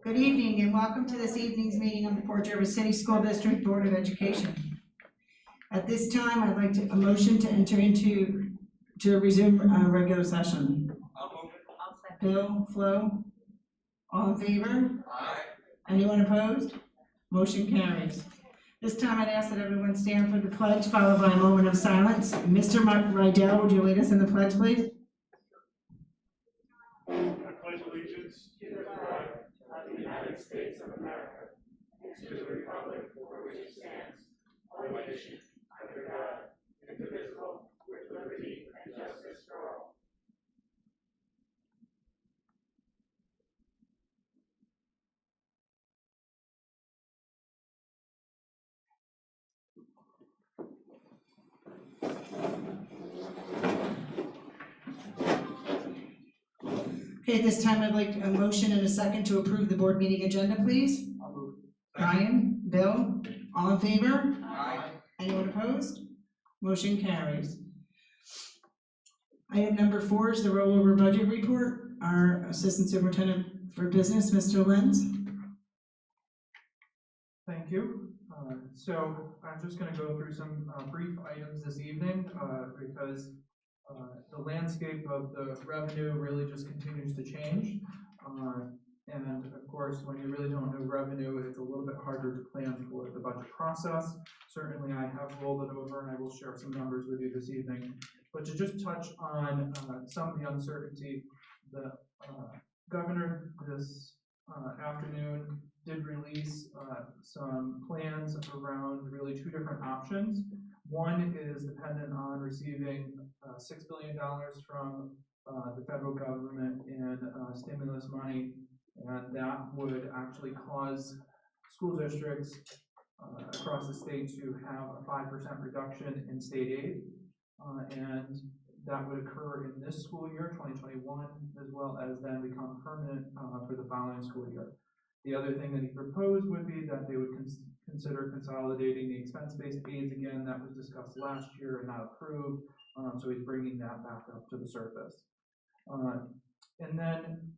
Good evening and welcome to this evening's meeting of the Port Jervis City School District Board of Education. At this time, I'd like a motion to enter into, to resume regular session. Bill, Flo, all in favor? Aye. Anyone opposed? Motion carries. This time I'd ask that everyone stand for the pledge, followed by a moment of silence. Mr. Rydell, would you lead us in the pledge, please? I pledge allegiance to the flag of the United States of America, and to the republic for which it stands, one nation, under God, indivisible, with liberty and justice for all. Okay, at this time I'd like a motion and a second to approve the board meeting agenda, please. I'll move. Brian, Bill, all in favor? Aye. Anyone opposed? Motion carries. Item number 4 is the rollover budget report. Our Assistant Superintendent for Business, Mr. Lenz. Thank you. So I'm just going to go through some brief items this evening because the landscape of the revenue really just continues to change. And of course, when you really don't know revenue, it's a little bit harder to plan for the budget process. Certainly, I have rolled it over and I will share some numbers with you this evening. But to just touch on some of the uncertainty, the governor this afternoon did release some plans around really 2 different options. One is dependent on receiving $6 billion from the federal government in stimulus money, and that would actually cause school districts across the state to have a 5% reduction in state aid, and that would occur in this school year, 2021, as well as then become permanent for the following school year. The other thing that he proposed would be that they would consider consolidating the expense-based aids again. That was discussed last year and not approved, so he's bringing that back up to the surface. And then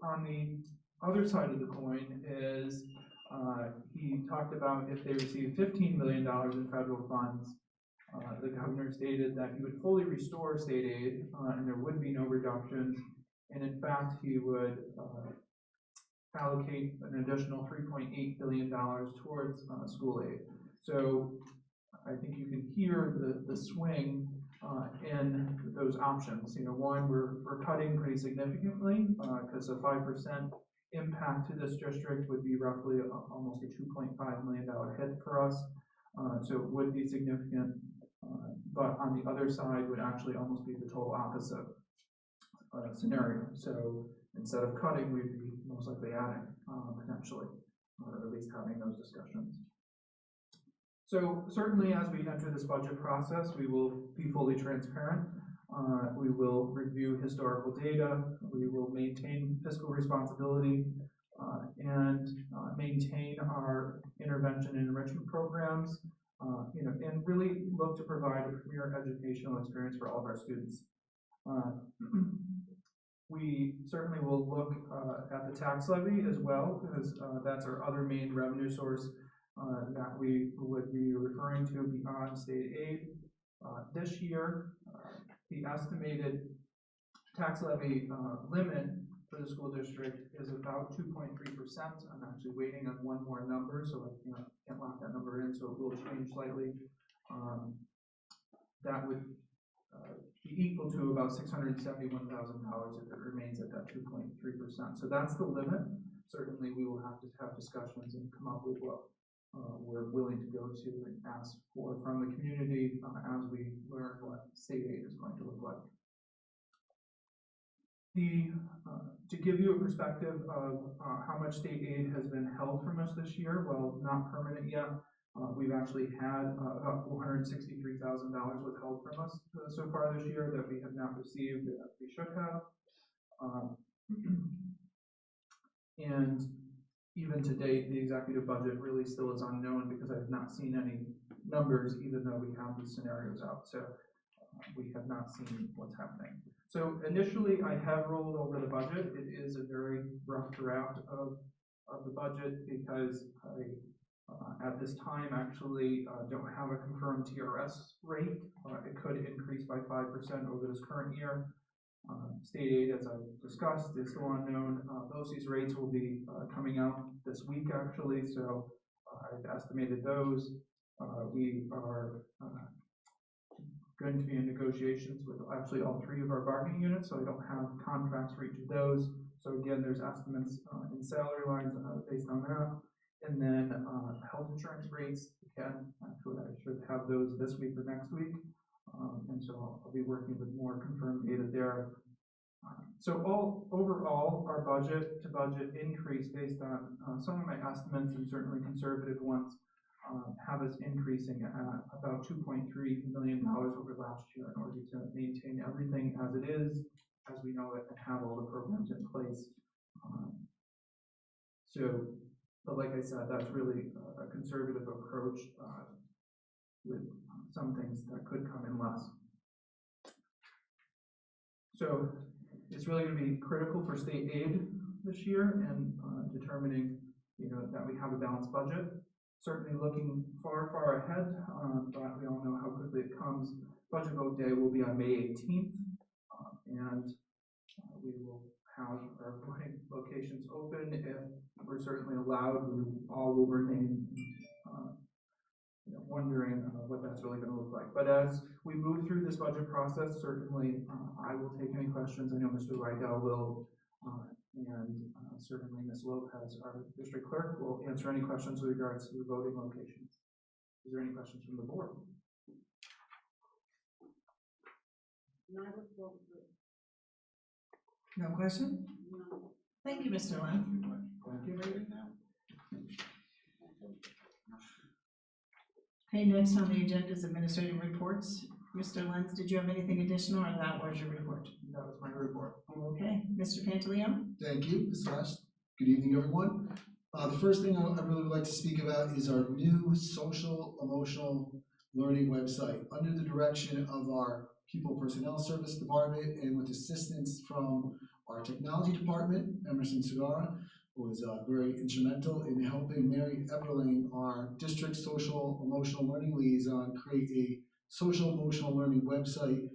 on the other side of the coin is he talked about if they receive $15 million in federal funds, the governor stated that he would fully restore state aid and there would be no reductions, and in fact he would allocate an additional $3.8 billion towards school aid. So I think you can hear the swing in those options. You know, one, we're cutting pretty significantly because a 5% impact to this district would be roughly almost a $2.5 million hit for us. So it would be significant, but on the other side would actually almost be the total opposite scenario. So instead of cutting, we'd be most likely adding potentially, or at least having those discussions. So certainly as we enter this budget process, we will be fully transparent. We will review historical data. We will maintain fiscal responsibility and maintain our intervention and enrichment programs, and really look to provide a premier educational experience for all of our students. We certainly will look at the tax levy as well, because that's our other main revenue source that we would be referring to beyond state aid. This year, the estimated tax levy limit for the school district is about 2.3%. I'm actually waiting on one more number, so I can't lock that number in, so it will change slightly. That would be equal to about $671,000 if it remains at that 2.3%. So that's the limit. Certainly we will have to have discussions and come up with what we're willing to go to and ask for from the community as we learn what state aid is going to look like. To give you a perspective of how much state aid has been held from us this year, well, not permanent yet. We've actually had about $463,000 withheld from us so far this year that we have not received as we should have. And even to date, the executive budget really still is unknown because I have not seen any numbers, even though we have these scenarios out. So we have not seen what's happening. So initially, I have rolled over the budget. It is a very rough draft of the budget because I, at this time, actually don't have a confirmed TRS rate. It could increase by 5% over this current year. State aid, as I discussed, is still unknown. These rates will be coming out this week, actually, so I've estimated those. We are going to be in negotiations with actually all three of our bargaining units, so I don't have contracts for each of those. So again, there's estimates in salary lines based on that. And then health insurance rates, again, actually I should have those this week or next week. And so I'll be working with more confirmed data there. So overall, our budget to budget increase based on some of my estimates and certainly conservative ones have us increasing at about $2.3 million over last year in order to maintain everything as it is, as we know it, and have all the programs in place. But like I said, that's really a conservative approach with some things that could come in less. So it's really going to be critical for state aid this year and determining, that we have a balanced budget. Certainly looking far ahead, but we all know how quickly it comes. Budget vote day will be on May 18th, and we will have our voting locations open. If we're certainly allowed, we all will remain wondering what that's really going to look like. But as we move through this budget process, certainly I will take any questions. I know Mr. Rydell will, and certainly Ms. Lopez, our district clerk, will answer any questions with regards to the voting locations. Is there any questions from the board? No question? No. Thank you, Mr. Lynn. Thank you. Okay, next on the agenda is administrative reports. Mr. Lenz, did you have anything additional, or that was your report? That was my report. Okay, Mr. Pantaleone? Thank you, Ms. West. Good evening, everyone. The first thing I really would like to speak about is our new social emotional learning website. Under the direction of our People Personnel Service Department and with assistance from our technology department, Emerson Segura was very instrumental in helping Mary Eberling, our district social emotional learning liaison, create a social emotional learning website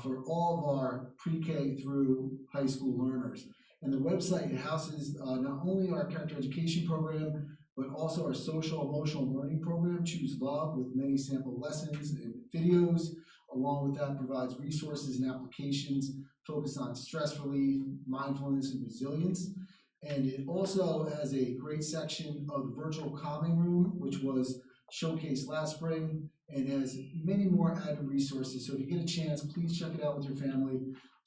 for all of our pre-K through high school learners. And the website houses not only our character education program, but also our social emotional learning program, Choose Love, with many sample lessons and videos. Along with that, provides resources and applications focused on stress relief, mindfulness, and resilience. And it also has a great section of the virtual calming room, which was showcased last spring, and has many more added resources. So if you get a chance, please check it out with your family.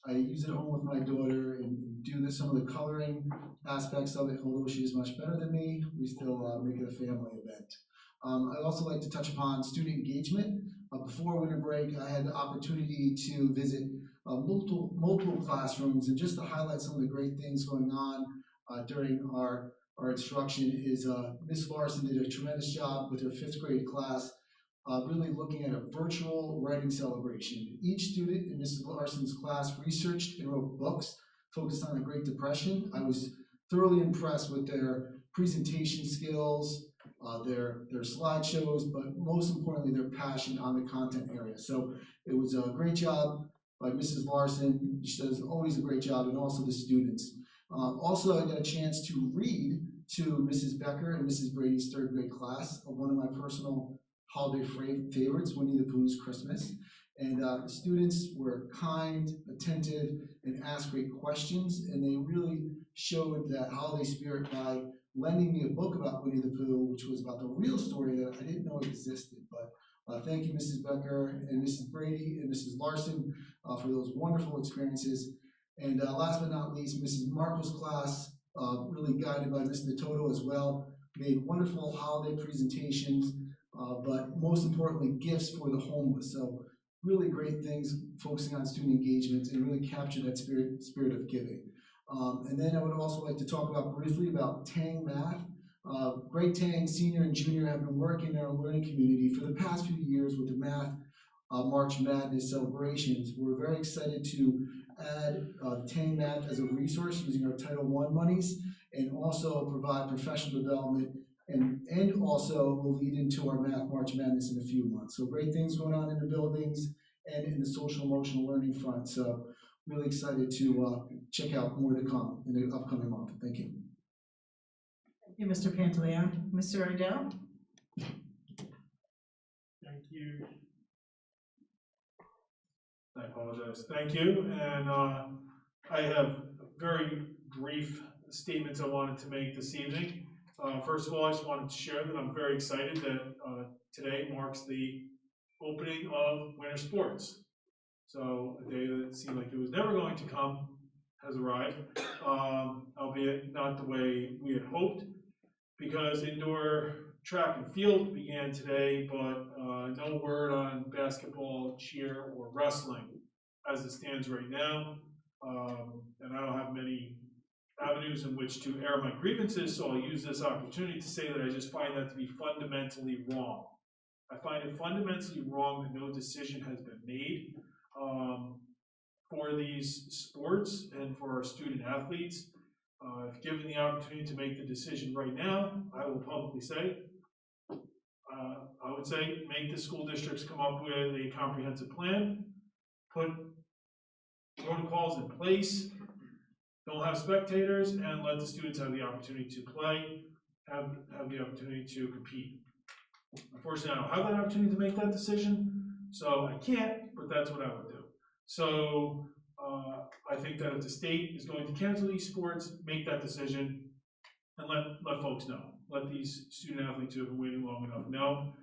I use it at home with my daughter and do some of the coloring aspects of it. Although she is much better than me, we still make it a family event. I'd also like to touch upon student engagement. Before winter break, I had the opportunity to visit multiple classrooms, and just to highlight some of the great things going on during our instruction is Ms. Larson did a tremendous job with her 5th grade class, really looking at a virtual writing celebration. Each student in Ms. Larson's class researched and wrote books focused on the Great Depression. I was thoroughly impressed with their presentation skills, their slideshows, but most importantly, their passion on the content area. So it was a great job by Mrs. Larson. She does always a great job, and also the students. Also, I got a chance to read to Mrs. Becker and Mrs. Brady's 3rd grade class, one of my personal holiday favorites, Winnie the Pooh's Christmas. And the students were kind, attentive, and asked great questions, and they really showed that holiday spirit by lending me a book about Winnie the Pooh, which was about the real story that I didn't know existed. But thank you, Mrs. Becker and Mrs. Brady and Mrs. Larson for those wonderful experiences. And last but not least, Mrs. Markle's class, really guided by Mr. Toto as well, made wonderful holiday presentations, but most importantly, gifts for the homeless. So really great things focusing on student engagement and really capture that spirit of giving. And then I would also like to talk briefly about Tang Math. Greg Tang, senior and junior, have been working in our learning community for the past few years with the Math March Madness celebrations. We're very excited to add TANG math as a resource using our Title I monies, and also provide professional development, and also will lead into our Math March Madness in a few months. So great things going on in the buildings and in the social emotional learning front. So really excited to check out more to come in the upcoming month. Thank you. Thank you, Mr. Pantaleone. Mr. Ardell? Thank you. I apologize. Thank you, and I have very brief statements I wanted to make this evening. First of all, I just wanted to share that I'm very excited that today marks the opening of winter sports. So a day that seemed like it was never going to come has arrived, albeit not the way we had hoped, because indoor track and field began today, but no word on basketball, cheer, or wrestling as it stands right now. And I don't have many avenues in which to air my grievances, so I'll use this opportunity to say that I just find that to be fundamentally wrong. I find it fundamentally wrong that no decision has been made for these sports and for our student athletes. If given the opportunity to make the decision right now, I will publicly say, I would say make the school districts come up with a comprehensive plan, put protocols in place, don't have spectators, and let the students have the opportunity to play, have the opportunity to compete. Unfortunately, I don't have that opportunity to make that decision, so I can't, but that's what I would do. So I think that if the state is going to cancel these sports, make that decision and let folks know. Let these student athletes who have been waiting long enough know.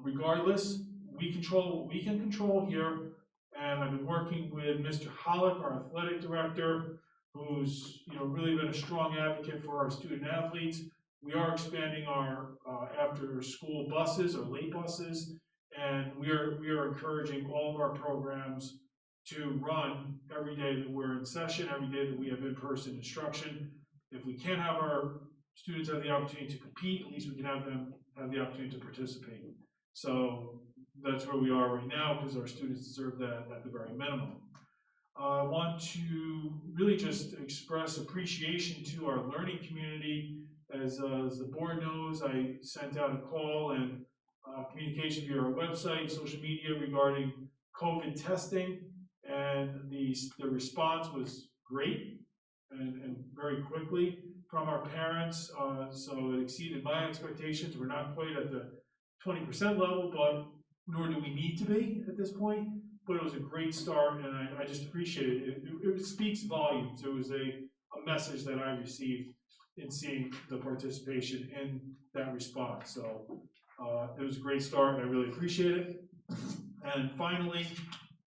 Regardless, we control what we can control here, and I've been working with Mr. Hollick, our athletic director, who's really been a strong advocate for our student athletes. We are expanding our after-school buses, or late buses, and we are encouraging all of our programs to run every day that we're in session, every day that we have in-person instruction. If we can't have our students have the opportunity to compete, at least we can have them have the opportunity to participate. So that's where we are right now, because our students deserve that at the very minimum. I want to really just express appreciation to our learning community. As the board knows, I sent out a call and communication via our website, social media regarding COVID testing, and the response was great and very quickly from our parents, so it exceeded my expectations. We're not quite at the 20% level, but nor do we need to be at this point, but it was a great start, and I just appreciate it. It speaks volumes. It was a message that I received in seeing the participation in that response. So it was a great start, and I really appreciate it. And finally,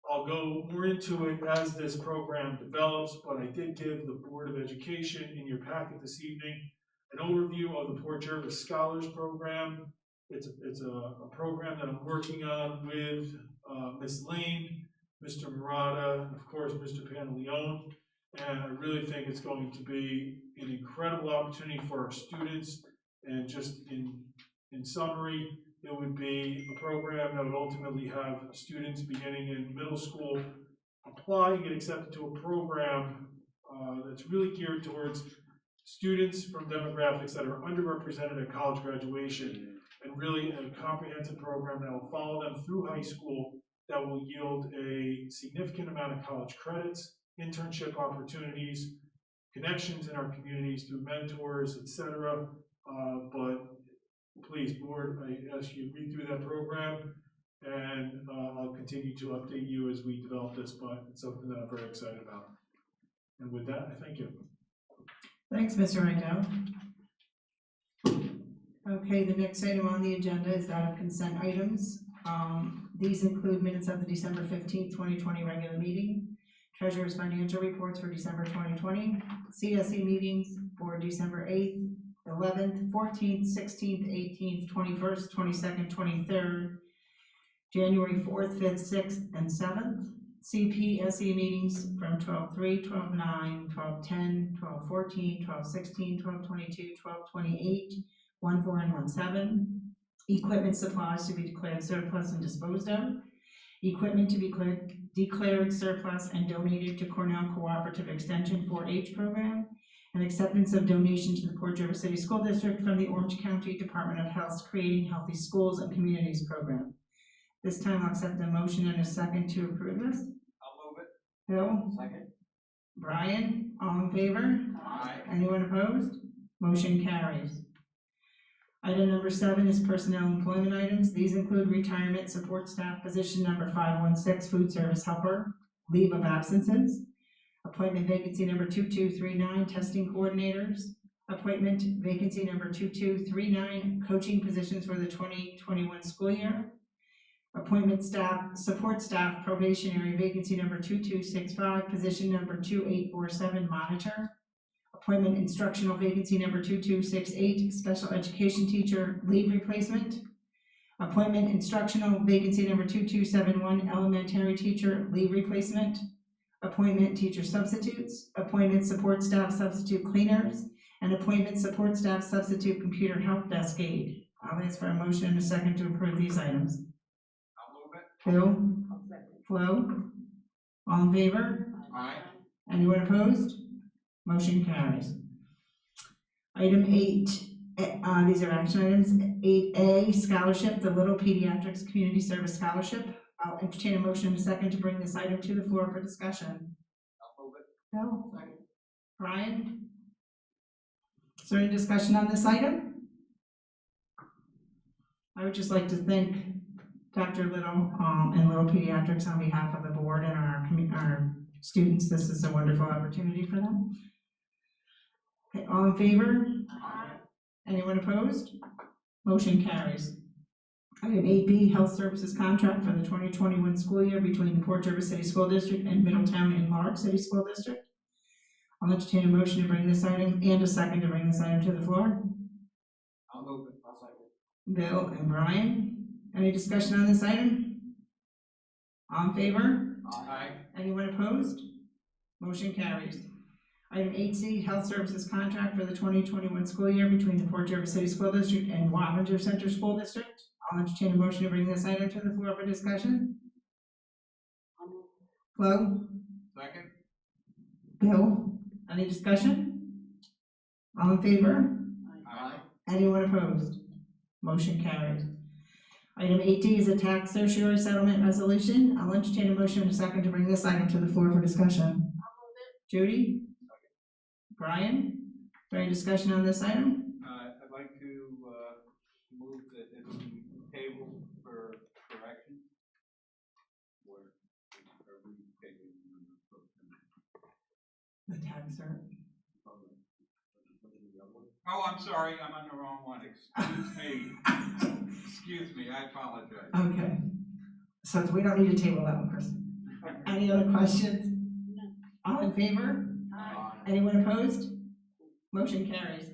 I'll go more into it as this program develops, but I did give the Board of Education in your packet this evening an overview of the Port Jervis Scholars Program. It's a program that I'm working on with Ms. Lane, Mr. Murata, and of course Mr. Pantaleone, and I really think it's going to be an incredible opportunity for our students. And just in summary, it would be a program that would ultimately have students beginning in middle school apply and get accepted to a program that's really geared towards students from demographics that are underrepresented at college graduation, and really a comprehensive program that will follow them through high school that will yield a significant amount of college credits, internship opportunities, connections in our communities through mentors, etc. But please, board, I ask you to read through that program, and I'll continue to update you as we develop this, but it's something that I'm very excited about. And with that, I thank you. Thanks, Mr. Rindell. Okay, the next item on the agenda is that of consent items. These include minutes of the December 15th, 2020 regular meeting, treasurer's financial reports for December 2020, CSE meetings for December 8th, 11th, 14th, 16th, 18th, 21st, 22nd, 23rd, January 4th, 5th, 6th, and 7th. CPSE meetings from 12/3, 12/9, 12/10, 12/14, 12/16, 12/22, 12/28, 1/4, and 1/7. Equipment supplies to be declared surplus and disposed of. equipment to be declared surplus and donated to Cornell Cooperative Extension 4-H program, and acceptance of donation to the Port Jervis City School District from the Orange County Department of Health's Creating Healthy Schools and Communities program. This time I'll accept a motion and a second to approve this. I'll move it. Bill? Second. Brian? All in favor? Aye. Anyone opposed? Motion carries. Item number 7 is personnel employment items. These include retirement support staff position number 516, food service helper, leave of absences, appointment vacancy number 2239, testing coordinators, appointment vacancy number 2239, coaching positions for the 2021 school year, appointment staff, support staff probationary vacancy number 2265, position number 2847, monitor, appointment instructional vacancy number 2268, special education teacher, leave replacement, appointment instructional vacancy number 2271, elementary teacher, leave replacement, appointment teacher substitutes, appointment support staff substitute cleaners, and appointment support staff substitute computer help desk aide. I'll ask for a motion and a second to approve these items. I'll move it. Bill? Flo? All in favor? Aye. Anyone opposed? Motion carries. Item 8, these are action items. 8A, scholarship, the Little Pediatrics Community Service Scholarship. I'll entertain a motion and a second to bring this item to the floor for discussion. I'll move it. Bill? Second. Brian? Is there any discussion on this item? I would just like to thank Dr. Little and Little Pediatrics on behalf of the board and our students. This is a wonderful opportunity for them. Okay, all in favor? Aye. Anyone opposed? Motion carries. Item 8B, health services contract for the 2021 school year between the Port Jervis City School District and Middletown and Lark City School District. I'll entertain a motion to bring this item and a second to bring this item to the floor. I'll move it. I'll second. Bill and Brian, any discussion on this item? All in favor? Aye. Anyone opposed? Motion carries. Item 8C, health services contract for the 2021 school year between the Port Jervis City School District and Wappinger Center School District. I'll entertain a motion to bring this item to the floor for discussion. Flo? Second. Bill? Any discussion? All in favor? Aye. Anyone opposed? Motion carries. Item 8D is a tax certiorari settlement resolution. I'll entertain a motion in a second to bring this item to the floor for discussion. Judy? Brian? Is there any discussion on this item? I'd like to move that it be tabled for correction. Are we taking The tax cert. Oh, I'm sorry, I'm on the wrong one. Excuse me. Excuse me, I apologize. Okay. So we don't need to table that one, Chris. Any other questions? No. All in favor? Aye. Anyone opposed? Motion carries.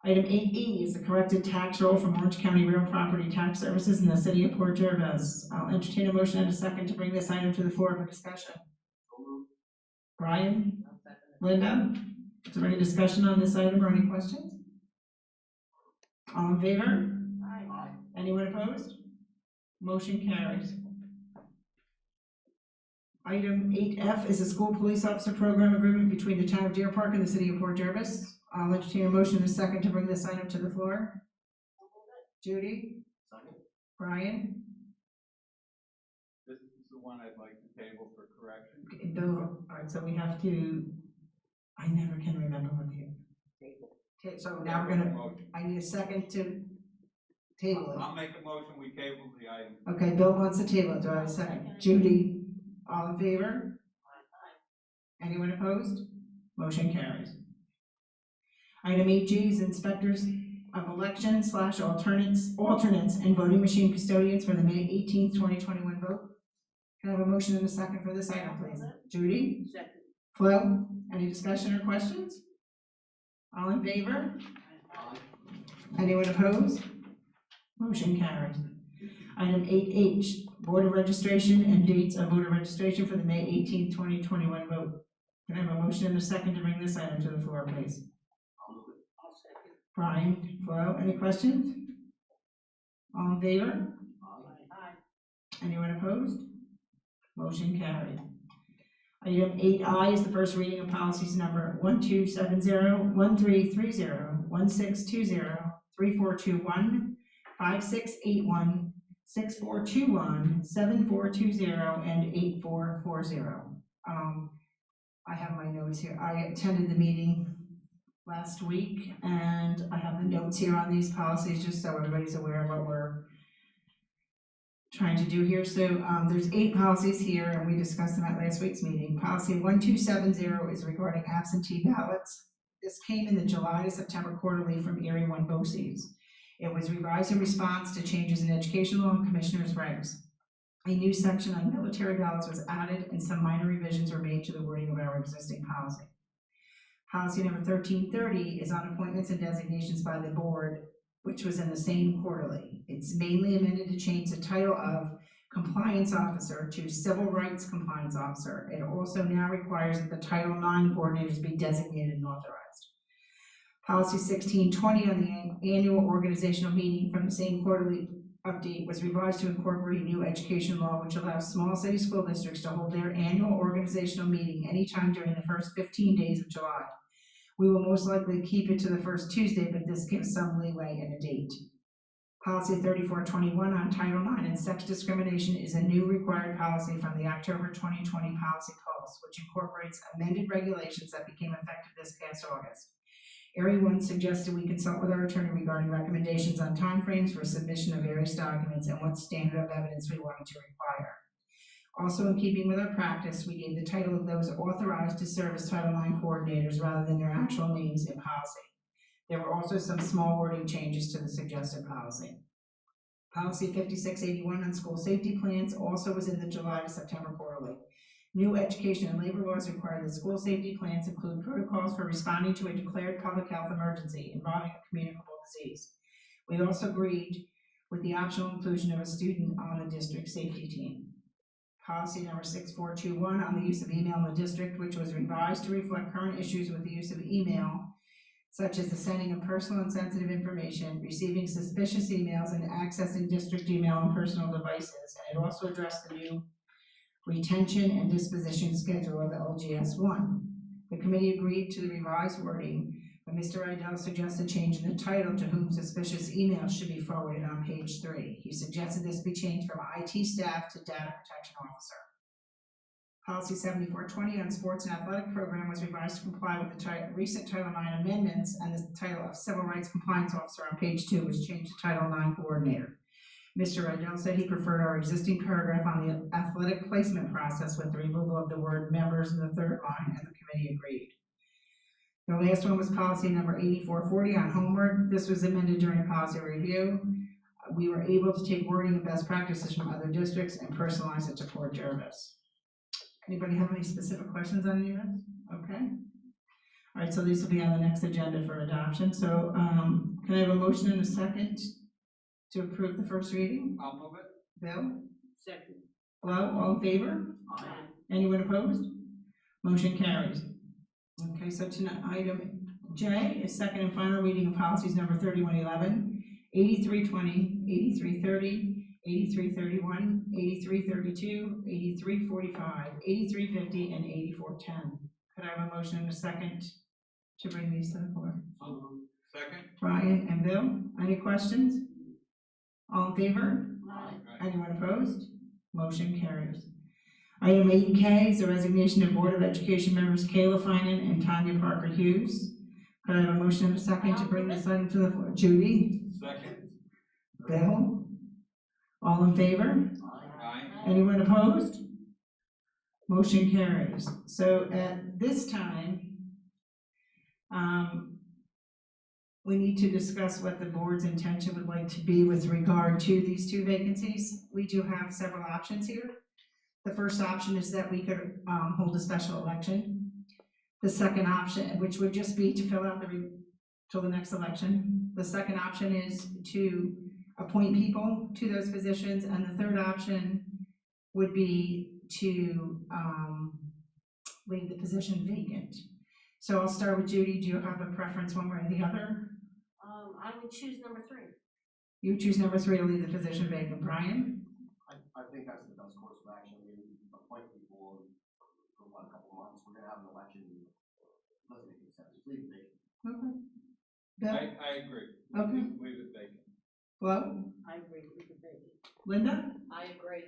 Item 8E is the corrected tax roll from Orange County Real Property Tax Services in the city of Port Jervis. I'll entertain a motion and a second to bring this item to the floor for discussion. Brian? Linda? Is there any discussion on this item or any questions? All in favor? Aye. Anyone opposed? Motion carries. Item 8F is a school police officer program agreement between the town of Deer Park and the city of Port Jervis. I'll entertain a motion in a second to bring this item to the floor. Judy? Second. Brian? This is the one I'd like to table for correction. Okay, Bill, all right, so we have to, I never can remember what the. Okay, so now we're gonna, Motion. I need a second to table it. I'll make a motion, we table the item. Okay, Bill wants to table it, do I have a second? Judy, all in favor? Anyone opposed? Motion carries. Item 8G is inspectors of election / alternates and voting machine custodians for the May 18th, 2021 vote. Can I have a motion and a second for this item, please? Judy? Second. Flo, any discussion or questions? All in favor? Anyone opposed? Motion carries. Item 8H, Board of Registration and dates of voter registration for the May 18th, 2021 vote. Can I have a motion and a second to bring this item to the floor, please? I'll second. Brian, Flo, any questions? All in favor? Aye. Anyone opposed? Motion carried. Item 8I is the first reading of policies number 1270, 1330, 1620, 3421, 5681, 6421, 7420, and 8440. I have my notes here. I attended the meeting last week, and I have the notes here on these policies, just so everybody's aware of what we're trying to do here. So there's 8 policies here, and we discussed them at last week's meeting. Policy 1270 is regarding absentee ballots. This came in the July to September quarterly from Erie 1 BOCES. It was revised in response to changes in education law and commissioners' regs. A new section on military ballots was added, and some minor revisions were made to the wording of our existing policy. Policy number 1330 is on appointments and designations by the board, which was in the same quarterly. It's mainly amended to change the title of compliance officer to civil rights compliance officer. It also now requires that the Title IX coordinators be designated and authorized. Policy 1620 on the annual organizational meeting from the same quarterly update was revised to incorporate new education law, which allows small city school districts to hold their annual organizational meeting anytime during the first 15 days of July. We will most likely keep it to the first Tuesday, but this gives some leeway in a date. Policy 3421 on Title IX and sex discrimination is a new required policy from the October 2020 Policy Pulse, which incorporates amended regulations that became effective this past August. Area 1 suggested we consult with our attorney regarding recommendations on timeframes for submission of various documents and what standard of evidence we wanted to require. Also, in keeping with our practice, we gave the title of those authorized to serve as Title IX coordinators rather than their actual names in policy. There were also some small wording changes to the suggested policy. Policy 5681 on school safety plans also was in the July to September quarterly. New education and labor laws require that school safety plans include protocols for responding to a declared public health emergency involving a communicable disease. We also agreed with the optional inclusion of a student on the district safety team. Policy number 6421 on the use of email in the district, which was revised to reflect current issues with the use of email, such as the sending of personal and sensitive information, receiving suspicious emails, and accessing district email on personal devices. And it also addressed the new retention and disposition schedule of LGS1. The committee agreed to the revised wording, but Mr. Idell suggested changing the title to whom suspicious emails should be forwarded on page 3. He suggested this be changed from IT staff to data protection officer. Policy 7420 on sports and athletic program was revised to comply with the recent Title IX amendments, and the title of civil rights compliance officer on page 2 was changed to Title IX coordinator. Mr. Idell said he preferred our existing paragraph on the athletic placement process with the removal of the word members in the third line, and the committee agreed. The last one was policy number 8440 on homework. This was amended during policy review. We were able to take wording and best practices from other districts and personalize it to Port Jervis. Anybody have any specific questions on any of this? Okay. All right, so these will be on the next agenda for adoption. So can I have a motion and a second to approve the first reading? I'll move it. Bill? Second. Hello, all in favor? Aye. Anyone opposed? Motion carries. Okay, so tonight, item J is second and final reading of policies number 3111, 8320, 8330, 8331, 8332, 8345, 8350, and 8410. Could I have a motion and a second to bring these to the floor? I'll move. Second. Brian and Bill, any questions? All in favor? Aye. Anyone opposed? Motion carries. Item 8K is the resignation of Board of Education members Kayla Finan and Tanya Parker Hughes. Could I have a motion and a second to bring this item to the floor? Judy? Second. Bill? All in favor? Aye. Anyone opposed? Motion carries. So at this time, we need to discuss what the board's intention would like to be with regard to these 2 vacancies. We do have several options here. The first option is that we could hold a special election. The second option, which would just be to fill out till the next election. The second option is to appoint people to those positions, and the third option would be to leave the position vacant. So I'll start with Judy. Do you have a preference one way or the other? I would choose number 3. You choose number 3 to leave the position vacant. Brian? I think that's the best course of action. appoint people for what, a couple months, we're gonna have an election. It doesn't make any sense, just leave it vacant. Okay. Bill? I agree. Okay. Leave it vacant. Flo? I agree with the baby. Linda? I agree.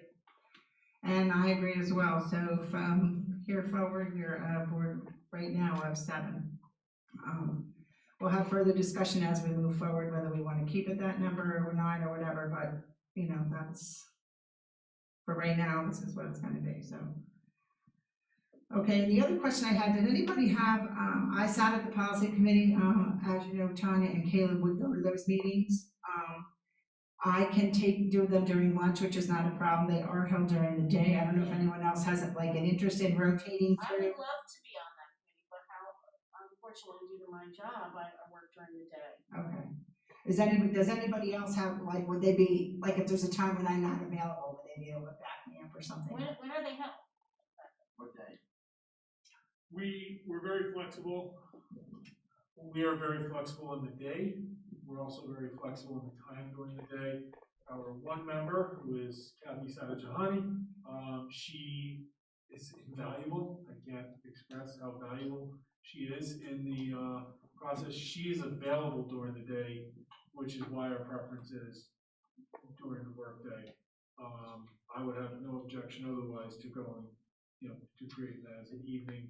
And I agree as well, so from here forward, your board right now of 7. We'll have further discussion as we move forward, whether we want to keep it that number or 9 or whatever, but, you know, that's, for right now, this is what it's gonna be, so. Okay, and the other question I had, did anybody have, I sat at the policy committee, as you know, Tanya and Caleb would go to those meetings. I can do them during lunch, which is not a problem, they are held during the day, I don't know if anyone else has like an interest in rotating I through. would love to be on that committee, but unfortunately, due to my job, I work during the day. Okay. Does anybody else have, like, would they be, like, if there's a time when I'm not available, would they be able to back me up or something? When are they held? What day? We're very flexible. We are very flexible in the day. We're also very flexible in the time during the day. Our one member, who is Kathy Sadajahani, she is invaluable. I can't express how valuable she is in the process. She is available during the day, which is why our preference is during the workday. I would have no objection otherwise to going, to create that as an evening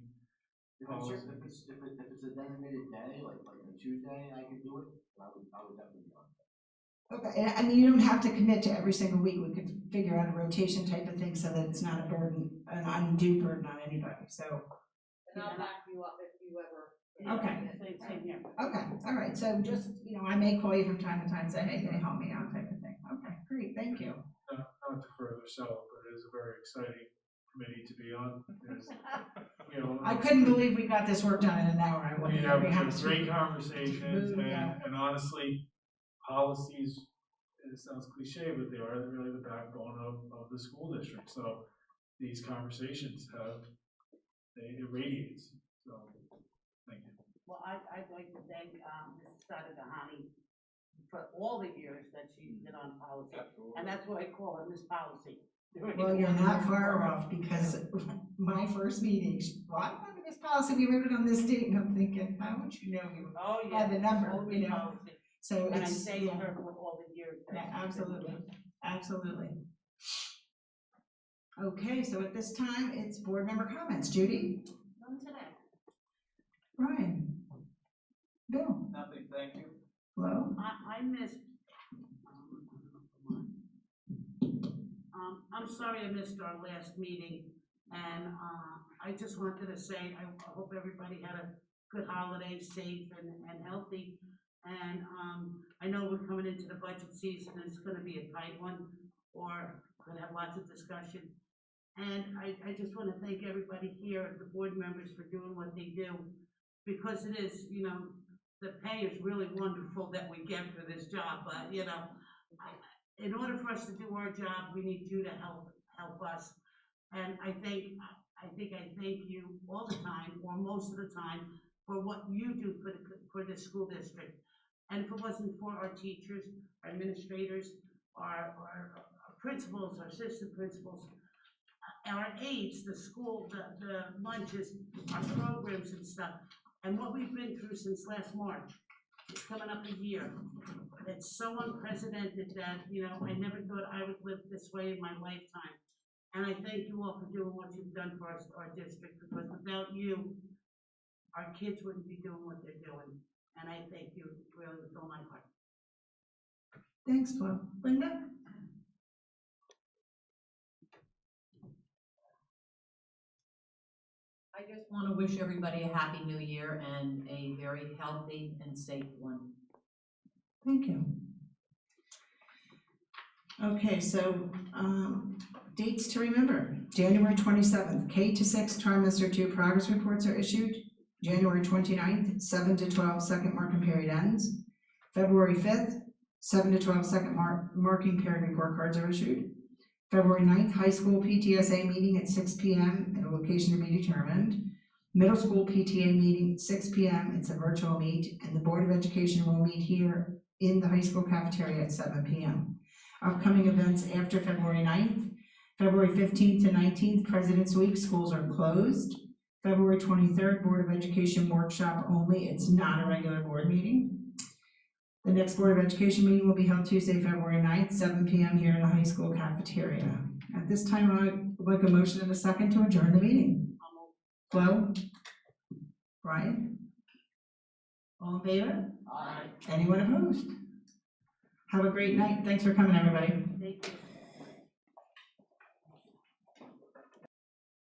policy. If it's a designated day, like a Tuesday, I could do it, I would definitely be on. Okay, and I mean, you don't have to commit to every single week, we could figure out a rotation type of thing so that it's not a burden, an undue burden on anybody, so. And I'll back you up if you ever. Okay. Same here. Okay, all right, so just, I may call you from time to time, say, hey, can you help me out type of thing. Okay, great, thank you. Not to further sell it, but it is a very exciting committee to be on. There's, I couldn't believe we got this work done in an hour. I we wouldn't have very happy. great conversations, Yeah. and honestly, policies, it sounds cliche, but they are really the backbone of the school district. So these conversations it radiates. So thank you. Well, I'd like to thank Mrs. Sadadahani for all the years that she's been on policy. Absolutely. And that's why I call her Miss Policy. Well, you're not far off, because my first meeting, I remember this policy, we wrote it on this date, and I'm thinking, how would you know you Oh, by yeah. the number, Always policy. So And I it's, thank yeah, her for all the years. that yeah, she's been with absolutely, us. absolutely. Okay, so at this time, it's board member comments. Judy? None today. Brian? Bill? Nothing, thank you. Hello? I missed. I'm sorry I missed our last meeting, and I just wanted to say I hope everybody had a good holiday, safe and healthy. And I know we're coming into the budget season, and it's going to be a tight one, or going to have lots of discussion. And I just want to thank everybody here, the board members, for doing what they do, because it is, the pay is really wonderful that we get for this job, but, in order for us to do our job, we need you to help us. And I think I thank you all the time, or most of the time, for what you do for the school district. And if it wasn't for our teachers, our administrators, our principals, our assistant principals, our aides, the school, the lunches, our programs and stuff, and what we've been through since last March, it's coming up a year. It's so unprecedented that, I never thought I would live this way in my lifetime. And I thank you all for doing what you've done for us, our district, because without you, our kids wouldn't be doing what they're doing. And I thank you really with all my heart. Thanks, Flo. Linda? I just want to wish everybody a happy new year and a very healthy and safe one. Thank you. Okay, so dates to remember. January 27th, K to 6 trimester 2 progress reports are issued. January 29th, 7 to 12 second marking period ends. February 5th, 7 to 12 second marking period report cards are issued. February 9th, high school PTSA meeting at 6 p.m. at a location to be determined. Middle school PTA meeting, 6 p.m. It's a virtual meet, and the Board of Education will meet here in the high school cafeteria at 7 p.m. Upcoming events after February 9th. February 15th to 19th, President's Week, schools are closed. February 23rd, Board of Education workshop only, it's not a regular board meeting. The next Board of Education meeting will be held Tuesday, February 9th, 7 p.m. here in the high school cafeteria. At this time, I would like a motion and a second to adjourn the meeting. Flo? Brian? All in favor? Aye. Anyone opposed? Have a great night. Thanks for coming, everybody. Thank you.